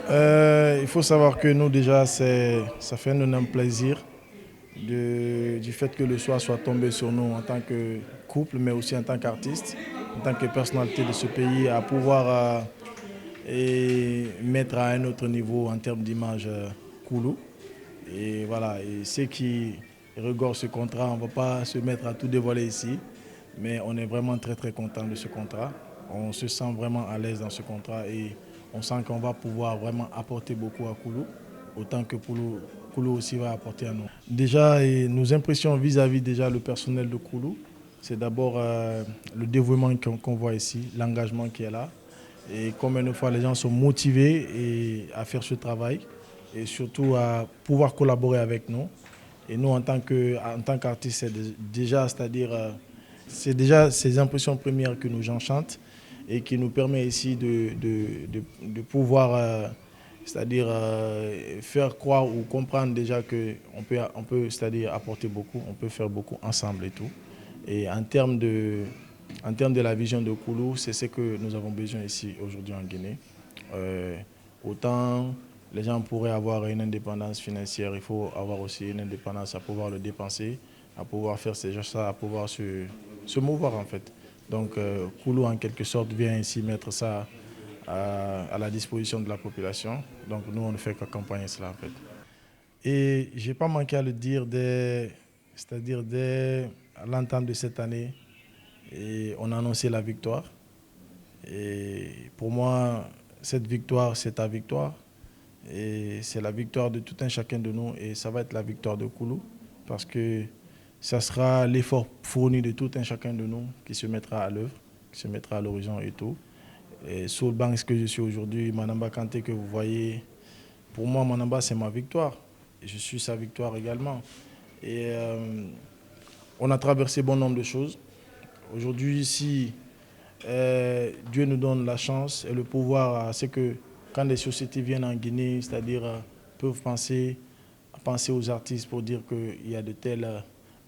Il faut savoir que nous déjà, ça fait un énorme plaisir du fait que le soir soit tombé sur nous en tant que couple, mais aussi en tant qu'artiste, en tant que personnalité de ce pays, à pouvoir et mettre à un autre niveau en termes d'image Koulou. Et voilà, et ceux qui regardent ce contrat, on ne va pas se mettre à tout dévoiler ici, mais on est vraiment très très content de ce contrat. On se sent vraiment à l'aise dans ce contrat et on sent qu'on va pouvoir vraiment apporter beaucoup à Koulou, autant que Koulou aussi va apporter à nous. Déjà, et nos impressions vis-à-vis déjà le personnel de Koulou, c'est d'abord le dévouement qu'on voit ici, l'engagement qui est là, et combien de fois les gens sont motivés à faire ce travail et surtout à pouvoir collaborer avec nous. Et nous, en tant qu'artistes, c'est déjà ces impressions premières que nous enchantent et qui nous permet ici de pouvoir, faire croire ou comprendre déjà qu'on peut c'est-à-dire apporter beaucoup, on peut faire beaucoup ensemble et tout. Et en termes de la vision de Koulou, c'est ce que nous avons besoin ici aujourd'hui en Guinée. Euh, Autant les gens pourraient avoir une indépendance financière, il faut avoir aussi une indépendance à pouvoir le dépenser, à pouvoir faire ces gestes-là, à pouvoir se mouvoir en fait. Donc Koulou en quelque sorte vient ici mettre ça à la disposition de la population. Donc nous on ne fait qu'accompagner cela en fait. Et je n'ai pas manqué à le dire c'est-à-dire dès l'entame de cette année, et on a annoncé la victoire. Et pour moi, cette victoire, c'est ta victoire. Et c'est la victoire de tout un chacun de nous. Et ça va être la victoire de Koulou. Parce que ça sera l'effort fourni de tout un chacun de nous qui se mettra à l'œuvre, qui se mettra à l'horizon et tout. Et sur le banc que je suis aujourd'hui, Manamba Kanté que vous voyez, pour moi, Manamba, c'est ma victoire. Et je suis sa victoire également. Et on a traversé bon nombre de choses. Aujourd'hui, si Dieu nous donne la chance et le pouvoir, c'est que quand des sociétés viennent en Guinée, c'est-à-dire peuvent penser aux artistes pour dire qu'il y a de tels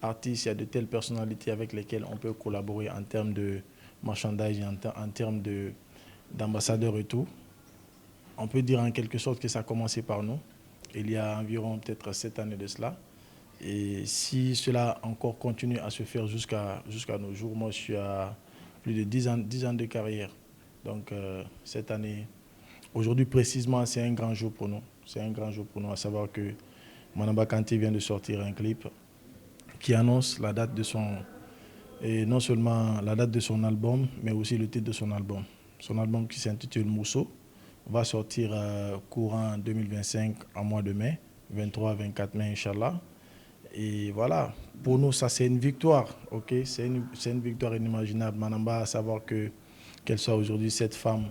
artistes, il y a de telles personnalités avec lesquelles on peut collaborer en termes de merchandising, en termes d'ambassadeurs et tout. On peut dire en quelque sorte que ça a commencé par nous, il y a environ peut-être 7 années de cela. Et si cela encore continue à se faire jusqu'à nos jours, moi je suis à plus de 10 ans de carrière. Donc cette année, aujourd'hui précisément, c'est un grand jour pour nous. C'est un grand jour pour nous, à savoir que Manamba Kanté vient de sortir un clip qui annonce la date de et non seulement la date de son album, mais aussi le titre de son album. Son album qui s'intitule Mousso va sortir courant 2025 en mois de mai, 23-24 mai, Inch'Allah. Et voilà, pour nous, ça c'est une victoire, ok? C'est une victoire inimaginable. Manamba, à savoir qu'elle soit aujourd'hui cette femme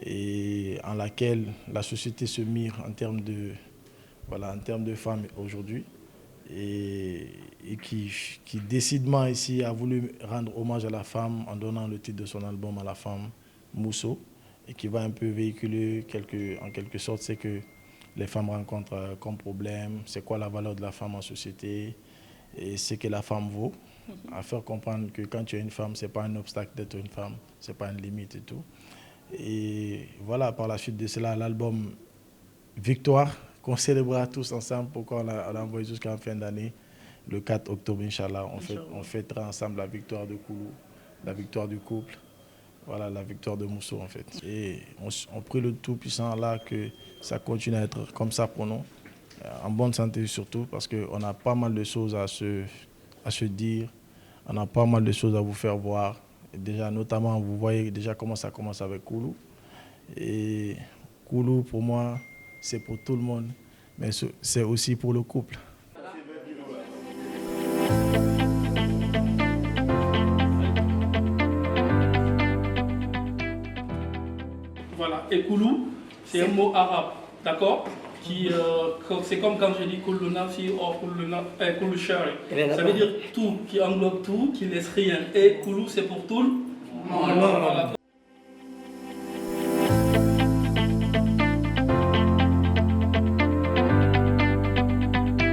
et en laquelle la société se mire en termes de femmes aujourd'hui et qui décidément ici a voulu rendre hommage à la femme en donnant le titre de son album à la femme, Mousso, et qui va un peu véhiculer en quelque sorte c'est que les femmes rencontrent comme problème, c'est quoi la valeur de la femme en société et ce que la femme vaut, à faire comprendre que quand tu es une femme, ce n'est pas un obstacle d'être une femme, ce n'est pas une limite et tout. Et voilà, par la suite de cela, l'album Victoire, qu'on célébrera tous ensemble, pourquoi on l'a envoyé jusqu'à la fin d'année, le 4 octobre, Inch'Allah, on fêtera ensemble la victoire de Koulou, la victoire du couple. Voilà la victoire de Mousso en fait. Et on prie le Tout-Puissant là que ça continue à être comme ça pour nous, en bonne santé surtout, parce qu'on a pas mal de choses à se dire, on a pas mal de choses à vous faire voir. Et déjà, notamment, vous voyez déjà comment ça commence avec Koulou. Et Koulou, pour moi, c'est pour tout le monde, mais c'est aussi pour le couple. Voilà, et Koulou, c'est un mot arabe, d'accord? C'est comme quand je dis Koulou Nafsi ou Koulou Shari. Ça veut dire tout, qui englobe tout, qui laisse rien. Et Koulou, c'est pour tout le monde. Voilà.